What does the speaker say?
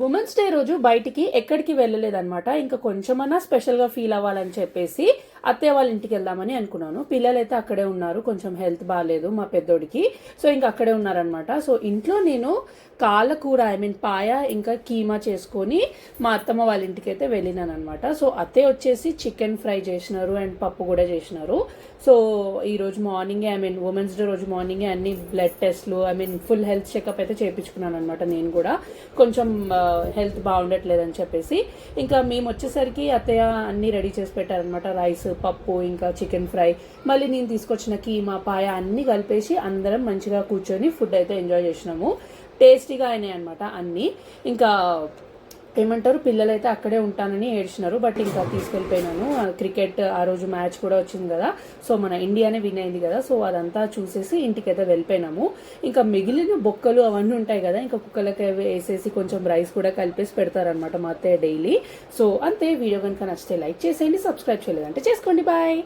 Women's day రోజు బయటికి ఎక్కడికి వెళ్ళలేదన్నమాట. ఇంకా కొంచెమన్నా స్పెషల్గా ఫీల్ అవ్వాలని చెప్పేసి అత్తయ్య వాళ్ళ ఇంటికి వెళ్దామని అనుకున్నాను. పిల్లలైతే అక్కడే ఉన్నారు, కొంచెం హెల్త్ బాగాలేదు మా పెద్దోడికి. సో ఇంకా అక్కడే ఉన్నారనమాట. సో ఇంట్లో నేను కాళ్ళకూర పాయ ఇంకా కీమా చేసుకొని మా అత్తమ్మ వాళ్ళ ఇంటికి అయితే వెళ్ళినాను అనమాట. సో అత్తయ్య వచ్చేసి చికెన్ ఫ్రై చేసినారు అండ్ పప్పు కూడా చేసినారు. సో ఈరోజు మార్నింగే ఉమెన్స్ డే రోజు మార్నింగే అన్ని బ్లడ్ టెస్ట్లు ఫుల్ హెల్త్ చెకప్ అయితే చేయించుకున్నాను అనమాట. నేను కూడా కొంచెం హెల్త్ బాగుండట్లేదని చెప్పేసి ఇంకా మేము వచ్చేసరికి అత్తయ్య అన్ని రెడీ చేసి పెట్టారనమాట. రైస్, పప్పు, ఇంకా చికెన్ ఫ్రై, మళ్ళీ నేను తీసుకొచ్చిన కీమా, పాయ అన్ని కలిపేసి అందరం మంచిగా కూర్చొని ఫుడ్ అయితే ఎంజాయ్ చేసినాము. టేస్టీగా అయినాయి అనమాట అన్నీ. ఇంకా ఏమంటారు, పిల్లలైతే అక్కడే ఉంటానని ఏడ్చినారు, బట్ ఇంకా తీసుకెళ్ళిపోయినాను. క్రికెట్ ఆ రోజు మ్యాచ్ కూడా వచ్చింది కదా, సో మన ఇండియానే విన్ అయింది కదా, సో అదంతా చూసేసి ఇంటికైతే వెళ్ళిపోయినాము. ఇంకా మిగిలిన బొక్కలు అవన్నీ ఉంటాయి కదా, ఇంకా కుక్కలకి వేసేసి కొంచెం రైస్ కూడా కలిపేసి పెడతారనమాట మా అత్తయ్య డైలీ. సో అంతే. వీడియో కనుక నచ్చితే లైక్ చేసేయండి, సబ్స్క్రైబ్ చేయలేదంటే చేసుకోండి. బాయ్.